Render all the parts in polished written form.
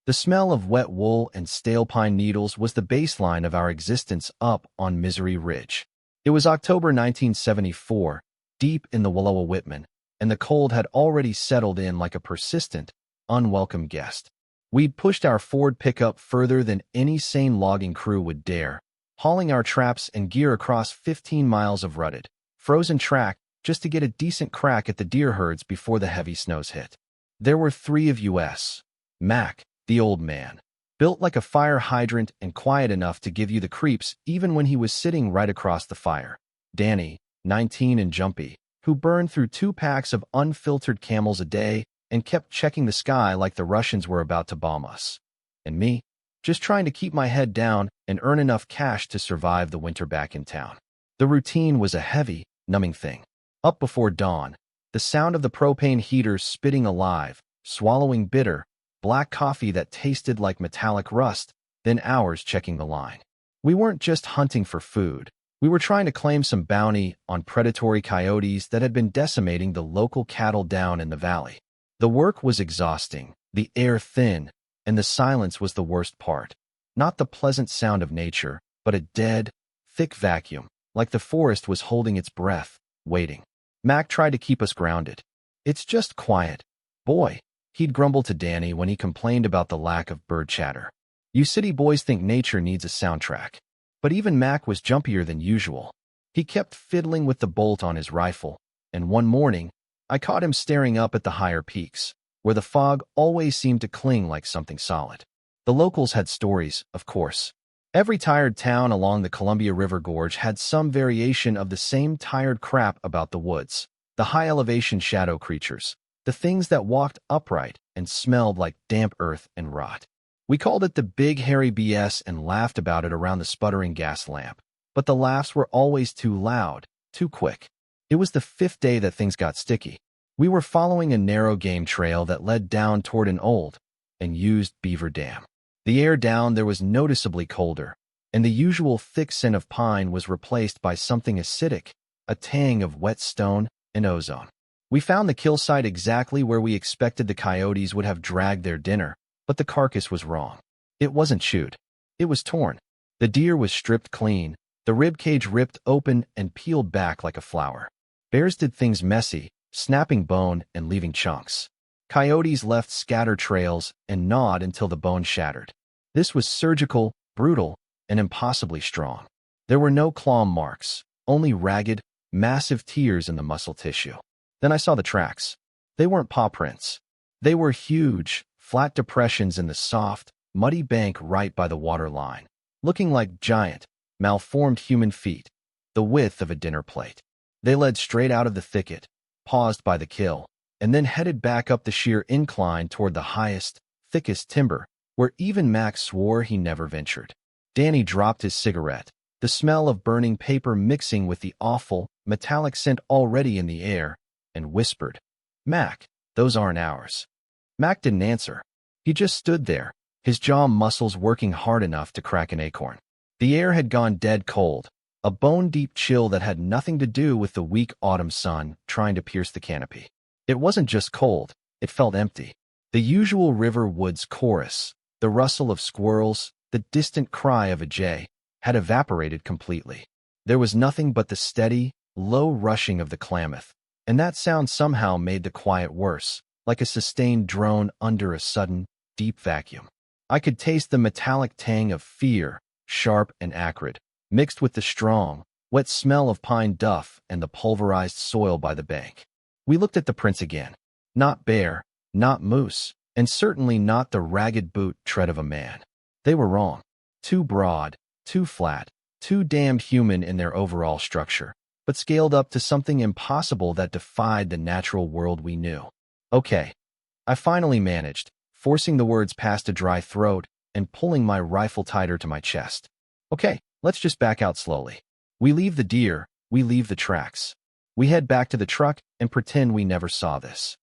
The smell of wet wool and stale pine needles was the baseline of our existence up on Misery Ridge. It was October 1974, deep in the Willowa Whitman, and the cold had already settled in like a persistent, unwelcome guest. We'd pushed our Ford pickup further than any sane logging crew would dare, hauling our traps and gear across 15 miles of rutted, frozen track just to get a decent crack at the deer herds before the heavy snows hit. There were three of us. Mac, the old man, built like a fire hydrant and quiet enough to give you the creeps even when he was sitting right across the fire. Danny, 19 and jumpy, who burned through 2 packs of unfiltered Camels a day and kept checking the sky like the Russians were about to bomb us. And me, just trying to keep my head down and earn enough cash to survive the winter back in town. The routine was a heavy, numbing thing. Up before dawn, the sound of the propane heaters spitting alive, swallowing bitter, black coffee that tasted like metallic rust, then hours checking the line. We weren't just hunting for food. We were trying to claim some bounty on predatory coyotes that had been decimating the local cattle down in the valley. The work was exhausting, the air thin, and the silence was the worst part. Not the pleasant sound of nature, but a dead, thick vacuum, like the forest was holding its breath, waiting. Mac tried to keep us grounded. "It's just quiet, boy," he'd grumble to Danny when he complained about the lack of bird chatter. "You city boys think nature needs a soundtrack." But even Mac was jumpier than usual. He kept fiddling with the bolt on his rifle, and one morning, I caught him staring up at the higher peaks, where the fog always seemed to cling like something solid. The locals had stories, of course. Every tired town along the Columbia River Gorge had some variation of the same tired crap about the woods, the high-elevation shadow creatures, the things that walked upright and smelled like damp earth and rot. We called it the Big Hairy BS and laughed about it around the sputtering gas lamp. But the laughs were always too loud, too quick. It was the 5th day that things got sticky. We were following a narrow game trail that led down toward an old and used beaver dam. The air down there was noticeably colder, and the usual thick scent of pine was replaced by something acidic, a tang of wet stone and ozone. We found the kill site exactly where we expected the coyotes would have dragged their dinner, but the carcass was wrong. It wasn't chewed. It was torn. The deer was stripped clean, the rib cage ripped open and peeled back like a flower. Bears did things messy, snapping bone and leaving chunks. Coyotes left scatter trails and gnawed until the bone shattered. This was surgical, brutal, and impossibly strong. There were no claw marks, only ragged, massive tears in the muscle tissue. Then I saw the tracks. They weren't paw prints. They were huge, flat depressions in the soft, muddy bank right by the water line, looking like giant, malformed human feet, the width of a dinner plate. They led straight out of the thicket, paused by the kill, and then headed back up the sheer incline toward the highest, thickest timber, where even Max swore he never ventured. Danny dropped his cigarette, the smell of burning paper mixing with the awful, metallic scent already in the air, and whispered, "Mac, those aren't ours." Mac didn't answer. He just stood there, his jaw muscles working hard enough to crack an acorn. The air had gone dead cold, a bone-deep chill that had nothing to do with the weak autumn sun trying to pierce the canopy. It wasn't just cold, it felt empty. The usual river woods chorus, the rustle of squirrels, the distant cry of a jay, had evaporated completely. There was nothing but the steady, low rushing of the Klamath, and that sound somehow made the quiet worse, like a sustained drone under a sudden, deep vacuum. I could taste the metallic tang of fear, sharp and acrid, mixed with the strong, wet smell of pine duff and the pulverized soil by the bank. We looked at the prints again. Not bear, not moose, and certainly not the ragged boot tread of a man. They were wrong. Too broad, too flat, too damned human in their overall structure, but scaled up to something impossible that defied the natural world we knew. "Okay," I finally managed, forcing the words past a dry throat and pulling my rifle tighter to my chest. "Okay, let's just back out slowly. We leave the deer, we leave the tracks. We head back to the truck and pretend we never saw this."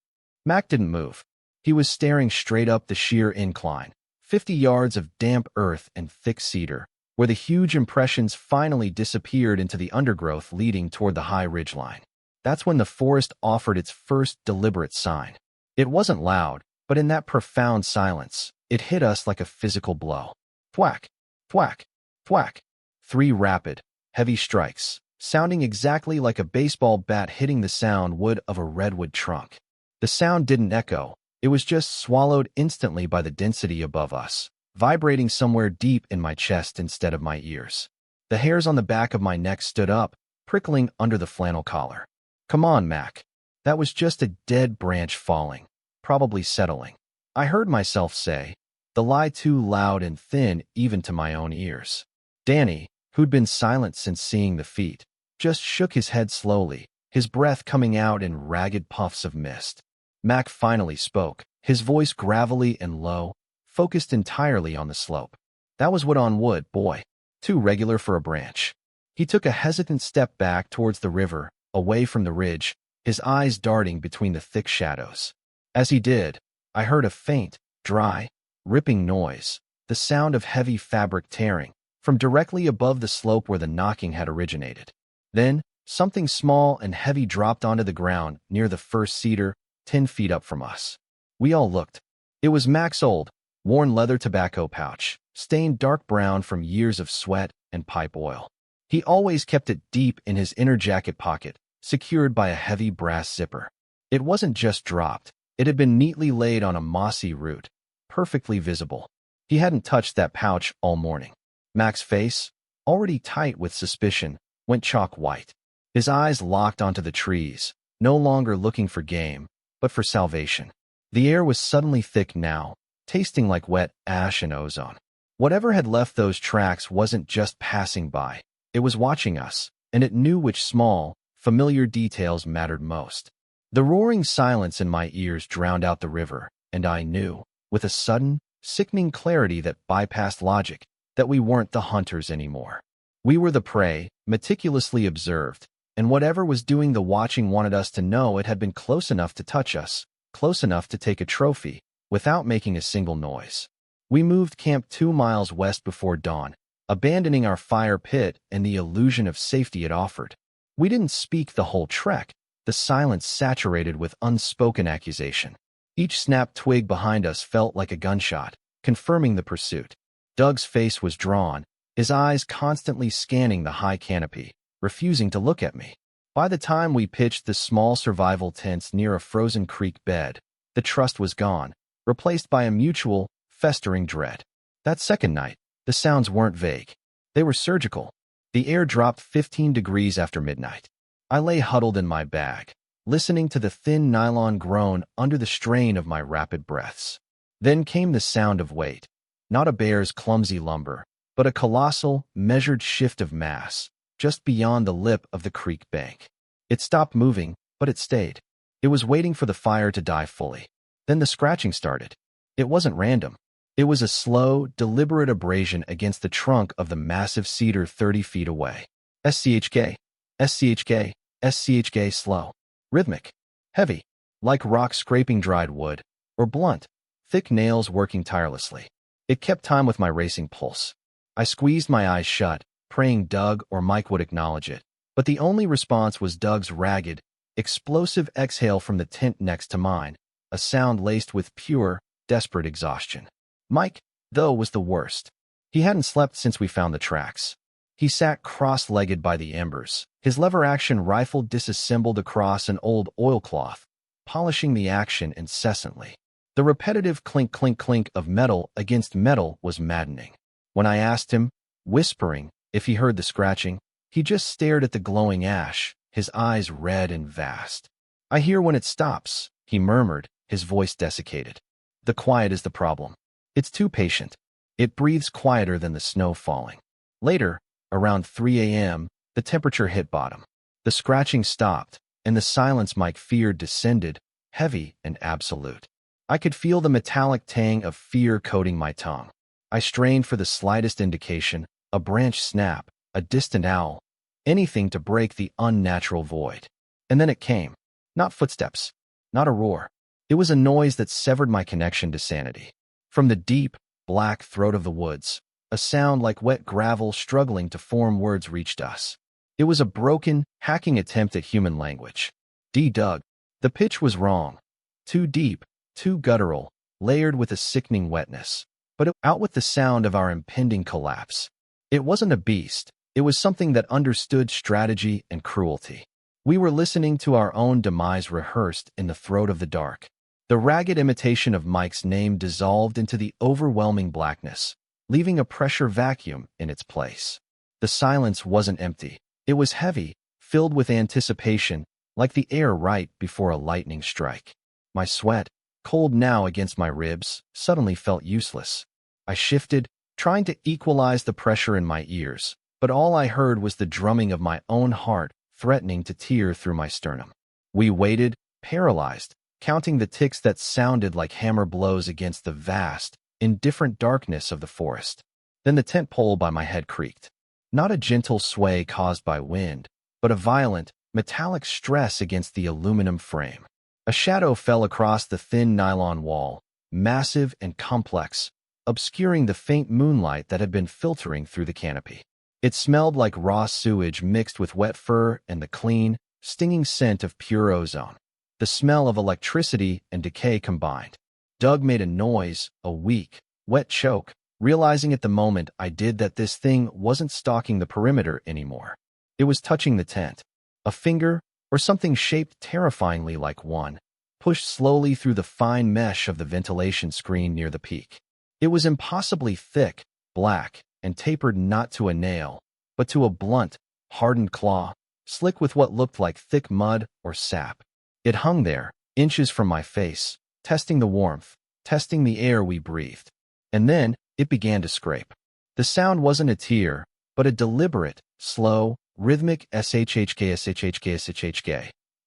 Mac didn't move. He was staring straight up the sheer incline, 50 yards of damp earth and thick cedar, where the huge impressions finally disappeared into the undergrowth leading toward the high ridgeline. That's when the forest offered its first deliberate sign. It wasn't loud, but in that profound silence, It hit us like a physical blow. Thwack, thwack, thwack. 3 rapid, heavy strikes, sounding exactly like a baseball bat hitting the sound wood of a redwood trunk. The sound didn't echo. It was just swallowed instantly by the density above us, vibrating somewhere deep in my chest instead of my ears. The hairs on the back of my neck stood up, prickling under the flannel collar. Come on, Mac. That was just a dead branch falling, probably settling. I heard myself say, the lie too loud and thin even to my own ears. Danny, who'd been silent since seeing the feat, just shook his head slowly, his breath coming out in ragged puffs of mist. Mac finally spoke, his voice gravelly and low, focused entirely on the slope. That was wood on wood, boy. Too regular for a branch. He took a hesitant step back towards the river, away from the ridge, his eyes darting between the thick shadows. As he did, I heard a faint, dry, ripping noise, the sound of heavy fabric tearing, from directly above the slope where the knocking had originated. Then, something small and heavy dropped onto the ground near the first cedar, 10 feet up from us. We all looked. It was Mac's old, worn leather tobacco pouch, stained dark brown from years of sweat and pipe oil. He always kept it deep in his inner jacket pocket, secured by a heavy brass zipper. It wasn't just dropped. It had been neatly laid on a mossy root, perfectly visible. He hadn't touched that pouch all morning. Mac's face, already tight with suspicion, went chalk white. His eyes locked onto the trees, no longer looking for game, but for salvation. The air was suddenly thick now, tasting like wet ash and ozone. Whatever had left those tracks wasn't just passing by. It was watching us, and it knew which small, familiar details mattered most. The roaring silence in my ears drowned out the river, and I knew, with a sudden, sickening clarity that bypassed logic, that we weren't the hunters anymore. We were the prey, meticulously observed, and whatever was doing the watching wanted us to know it had been close enough to touch us, close enough to take a trophy, without making a single noise. We moved camp 2 miles west before dawn, abandoning our fire pit and the illusion of safety it offered. We didn't speak the whole trek, the silence saturated with unspoken accusation. Each snapped twig behind us felt like a gunshot, confirming the pursuit. Doug's face was drawn, his eyes constantly scanning the high canopy, refusing to look at me. By the time we pitched the small survival tents near a frozen creek bed, the trust was gone, replaced by a mutual, festering dread. That second night, the sounds weren't vague. They were surgical. The air dropped 15 degrees after midnight. I lay huddled in my bag, listening to the thin nylon groan under the strain of my rapid breaths. Then came the sound of weight. Not a bear's clumsy lumber, but a colossal, measured shift of mass, just beyond the lip of the creek bank. It stopped moving, but it stayed. It was waiting for the fire to die fully. Then the scratching started. It wasn't random. It was a slow, deliberate abrasion against the trunk of the massive cedar 30 feet away. SCHK, SCHK, SCHK, slow, rhythmic, heavy, like rock scraping dried wood, or blunt, thick nails working tirelessly. It kept time with my racing pulse. I squeezed my eyes shut, praying Doug or Mike would acknowledge it, but the only response was Doug's ragged, explosive exhale from the tent next to mine, a sound laced with pure, desperate exhaustion. Mike, though, was the worst. He hadn't slept since we found the tracks. He sat cross-legged by the embers, his lever-action rifle disassembled across an old oilcloth, polishing the action incessantly. The repetitive clink-clink-clink of metal against metal was maddening. When I asked him, whispering, if he heard the scratching, he just stared at the glowing ash, his eyes red and vast. "I hear when it stops," he murmured, his voice desiccated. "The quiet is the problem. It's too patient. It breathes quieter than the snow falling." Later, around 3 a.m., the temperature hit bottom. The scratching stopped, and the silence Mike feared descended, heavy and absolute. I could feel the metallic tang of fear coating my tongue. I strained for the slightest indication, a branch snap, a distant owl, anything to break the unnatural void. And then it came. Not footsteps, not a roar. It was a noise that severed my connection to sanity. From the deep, black throat of the woods, a sound like wet gravel struggling to form words reached us. It was a broken, hacking attempt at human language. Doug. The pitch was wrong. Too deep, too guttural, layered with a sickening wetness, but out with the sound of our impending collapse. It wasn't a beast. It was something that understood strategy and cruelty. We were listening to our own demise rehearsed in the throat of the dark. The ragged imitation of Mike's name dissolved into the overwhelming blackness, leaving a pressure vacuum in its place. The silence wasn't empty. It was heavy, filled with anticipation, like the air right before a lightning strike. My sweat, cold now against my ribs, suddenly felt useless. I shifted, trying to equalize the pressure in my ears, but all I heard was the drumming of my own heart threatening to tear through my sternum. We waited, paralyzed, counting the ticks that sounded like hammer blows against the vast, indifferent darkness of the forest. Then the tent pole by my head creaked. Not a gentle sway caused by wind, but a violent, metallic stress against the aluminum frame. A shadow fell across the thin nylon wall, massive and complex, obscuring the faint moonlight that had been filtering through the canopy. It smelled like raw sewage mixed with wet fur and the clean, stinging scent of pure ozone. The smell of electricity and decay combined. Doug made a noise, a weak, wet choke, realizing at the moment I did that this thing wasn't stalking the perimeter anymore. It was touching the tent. A finger, or something shaped terrifyingly like one, pushed slowly through the fine mesh of the ventilation screen near the peak. It was impossibly thick, black, and tapered not to a nail, but to a blunt, hardened claw, slick with what looked like thick mud or sap. It hung there, inches from my face, testing the warmth, testing the air we breathed. And then, it began to scrape. The sound wasn't a tear, but a deliberate, slow, rhythmic shhk,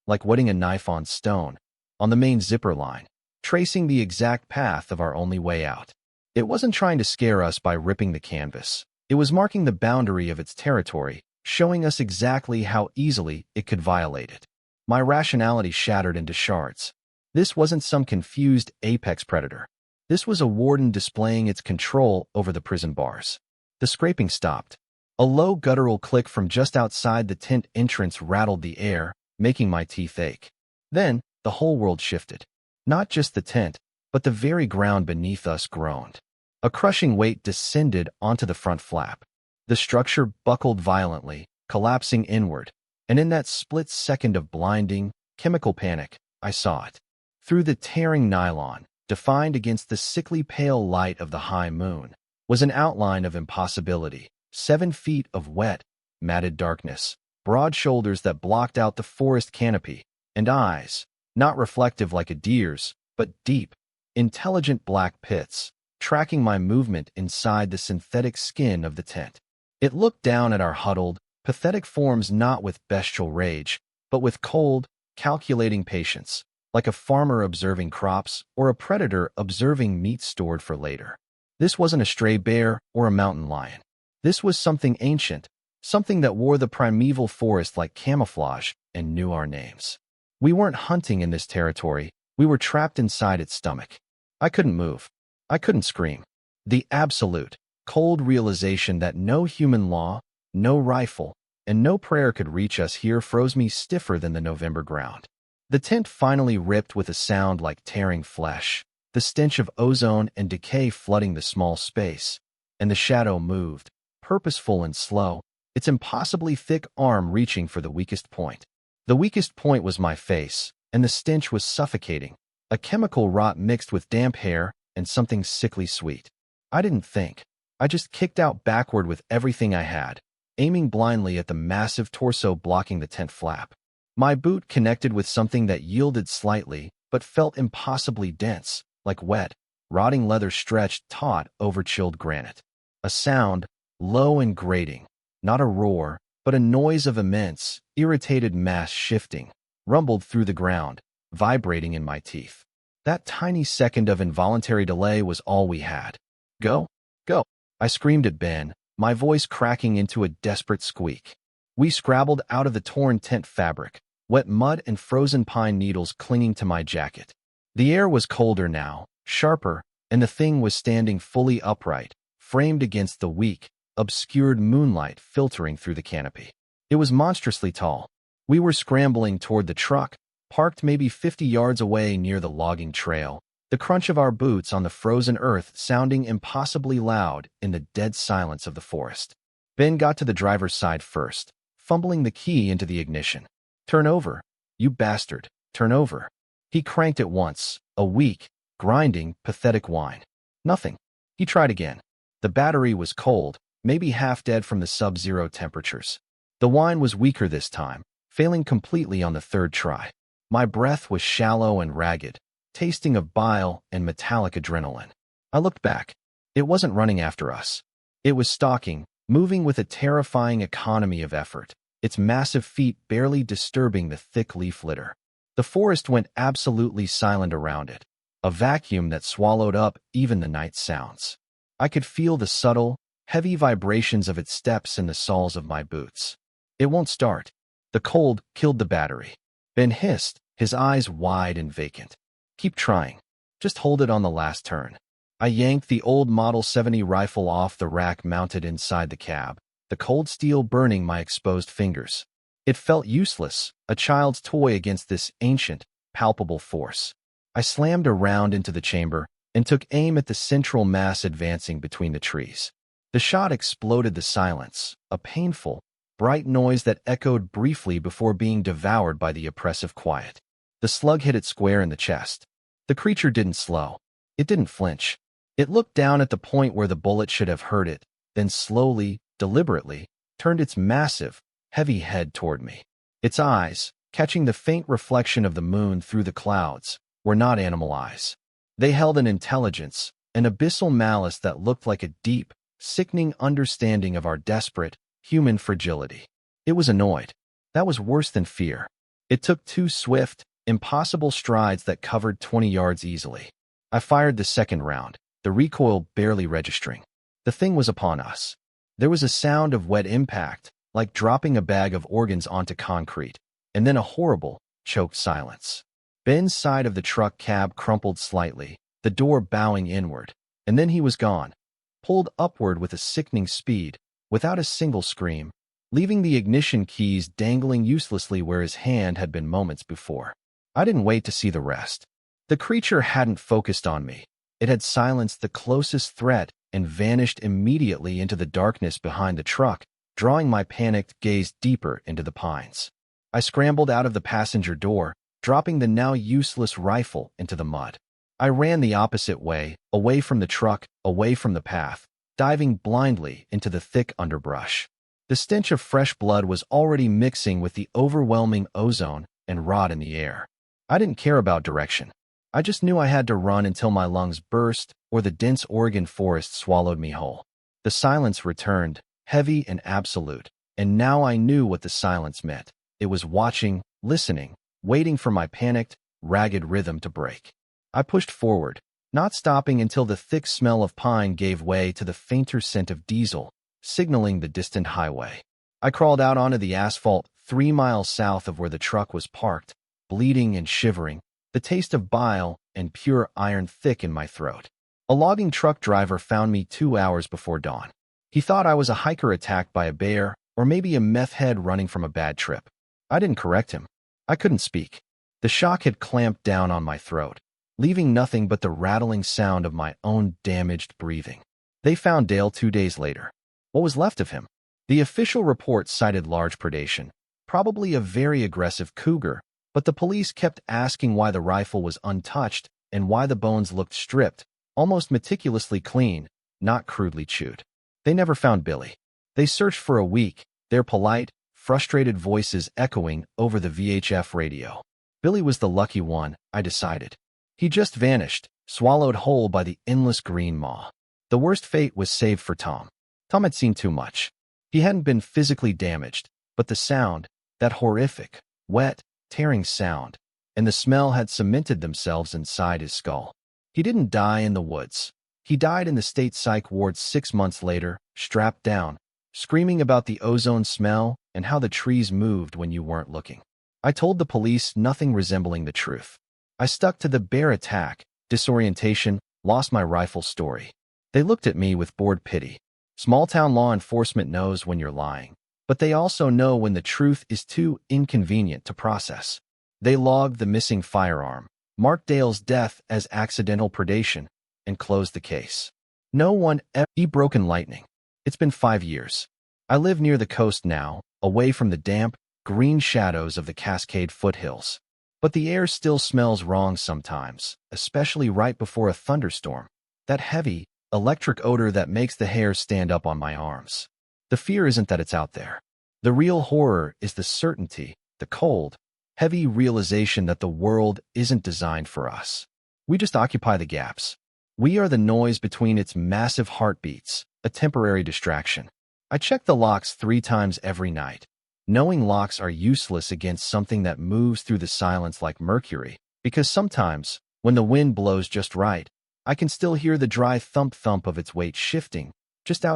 like wetting a knife on stone, on the main zipper line, tracing the exact path of our only way out. It wasn't trying to scare us by ripping the canvas. It was marking the boundary of its territory, showing us exactly how easily it could violate it. My rationality shattered into shards. This wasn't some confused apex predator. This was a warden displaying its control over the prison bars. The scraping stopped. A low guttural click from just outside the tent entrance rattled the air, making my teeth ache. Then, the whole world shifted. Not just the tent, but the very ground beneath us groaned. A crushing weight descended onto the front flap. The structure buckled violently, collapsing inward, and in that split second of blinding, chemical panic, I saw it. Through the tearing nylon, defined against the sickly pale light of the high moon, was an outline of impossibility. 7 feet of wet, matted darkness, broad shoulders that blocked out the forest canopy, and eyes, not reflective like a deer's, but deep, intelligent black pits, tracking my movement inside the synthetic skin of the tent. It looked down at our huddled, pathetic forms not with bestial rage, but with cold, calculating patience, like a farmer observing crops or a predator observing meat stored for later. This wasn't a stray bear or a mountain lion. This was something ancient, something that wore the primeval forest like camouflage and knew our names. We weren't hunting in this territory. We were trapped inside its stomach. I couldn't move. I couldn't scream. The absolute, cold realization that no human law, no rifle, and no prayer could reach us here froze me stiffer than the November ground. The tent finally ripped with a sound like tearing flesh, the stench of ozone and decay flooding the small space, and the shadow moved, purposeful and slow, its impossibly thick arm reaching for the weakest point. The weakest point was my face, and the stench was suffocating, a chemical rot mixed with damp hair and something sickly sweet. I didn't think. I just kicked out backward with everything I had, aiming blindly at the massive torso blocking the tent flap. My boot connected with something that yielded slightly, but felt impossibly dense, like wet, rotting leather stretched taut over chilled granite. A sound, low and grating, not a roar, but a noise of immense, irritated mass shifting, rumbled through the ground, vibrating in my teeth. That tiny second of involuntary delay was all we had. Go, go, I screamed at Ben, my voice cracking into a desperate squeak. We scrabbled out of the torn tent fabric, wet mud and frozen pine needles clinging to my jacket. The air was colder now, sharper, and the thing was standing fully upright, framed against the weak, obscured moonlight filtering through the canopy. It was monstrously tall. We were scrambling toward the truck, parked maybe 50 yards away near the logging trail, the crunch of our boots on the frozen earth sounding impossibly loud in the dead silence of the forest. Ben got to the driver's side first, fumbling the key into the ignition. "Turn over, you bastard, turn over." He cranked it once, a weak, grinding, pathetic whine. Nothing. He tried again. The battery was cold, maybe half dead from the sub-zero temperatures. The whine was weaker this time, failing completely on the third try. My breath was shallow and ragged, tasting of bile and metallic adrenaline. I looked back. It wasn't running after us. It was stalking, moving with a terrifying economy of effort, its massive feet barely disturbing the thick leaf litter. The forest went absolutely silent around it, a vacuum that swallowed up even the night sounds. I could feel the subtle, heavy vibrations of its steps in the soles of my boots. "It won't start." The cold killed the battery. Ben hissed, his eyes wide and vacant. "Keep trying. Just hold it on the last turn." I yanked the old Model 70 rifle off the rack mounted inside the cab, the cold steel burning my exposed fingers. It felt useless, a child's toy against this ancient, palpable force. I slammed a round into the chamber and took aim at the central mass advancing between the trees. The shot exploded the silence, a painful, bright noise that echoed briefly before being devoured by the oppressive quiet. The slug hit it square in the chest. The creature didn't slow. It didn't flinch. It looked down at the point where the bullet should have hurt it, then slowly, deliberately, turned its massive, heavy head toward me. Its eyes, catching the faint reflection of the moon through the clouds, were not animal eyes. They held an intelligence, an abyssal malice that looked like a deep, sickening understanding of our desperate, human fragility. It was annoyed. That was worse than fear. It took 2 swift, impossible strides that covered 20 yards easily. I fired the second round, the recoil barely registering. The thing was upon us. There was a sound of wet impact, like dropping a bag of organs onto concrete, and then a horrible, choked silence. Ben's side of the truck cab crumpled slightly, the door bowing inward, and then he was gone, pulled upward with a sickening speed, without a single scream, leaving the ignition keys dangling uselessly where his hand had been moments before. I didn't wait to see the rest. The creature hadn't focused on me. It had silenced the closest threat and vanished immediately into the darkness behind the truck, drawing my panicked gaze deeper into the pines. I scrambled out of the passenger door, dropping the now useless rifle into the mud. I ran the opposite way, away from the truck, away from the path, diving blindly into the thick underbrush. The stench of fresh blood was already mixing with the overwhelming ozone and rot in the air. I didn't care about direction. I just knew I had to run until my lungs burst or the dense Oregon forest swallowed me whole. The silence returned, heavy and absolute, and now I knew what the silence meant. It was watching, listening, waiting for my panicked, ragged rhythm to break. I pushed forward, not stopping until the thick smell of pine gave way to the fainter scent of diesel, signaling the distant highway. I crawled out onto the asphalt 3 miles south of where the truck was parked, bleeding and shivering, the taste of bile and pure iron thick in my throat. A logging truck driver found me 2 hours before dawn. He thought I was a hiker attacked by a bear or maybe a meth head running from a bad trip. I didn't correct him. I couldn't speak. The shock had clamped down on my throat, leaving nothing but the rattling sound of my own damaged breathing. They found Dale 2 days later. What was left of him? The official report cited large predation, probably a very aggressive cougar, but the police kept asking why the rifle was untouched and why the bones looked stripped, almost meticulously clean, not crudely chewed. They never found Billy. They searched for a week, their polite, frustrated voices echoing over the VHF radio. Billy was the lucky one, I decided. He just vanished, swallowed whole by the endless green maw. The worst fate was saved for Tom. Tom had seen too much. He hadn't been physically damaged, but the sound, that horrific, wet, tearing sound, and the smell had cemented themselves inside his skull. He didn't die in the woods. He died in the state psych ward 6 months later, strapped down, screaming about the ozone smell and how the trees moved when you weren't looking. I told the police nothing resembling the truth. I stuck to the bear attack, disorientation, lost my rifle story. They looked at me with bored pity. Small-town law enforcement knows when you're lying, but they also know when the truth is too inconvenient to process. They logged the missing firearm, marked Dale's death as accidental predation, and closed the case. No one ever broken lightning. It's been 5 years. I live near the coast now, away from the damp, green shadows of the Cascade foothills. But the air still smells wrong sometimes, especially right before a thunderstorm. That heavy, electric odor that makes the hair stand up on my arms. The fear isn't that it's out there. The real horror is the certainty, the cold, heavy realization that the world isn't designed for us. We just occupy the gaps. We are the noise between its massive heartbeats, a temporary distraction. I check the locks 3 times every night, knowing locks are useless against something that moves through the silence like mercury, because sometimes, when the wind blows just right, I can still hear the dry thump-thump of its weight shifting just outside.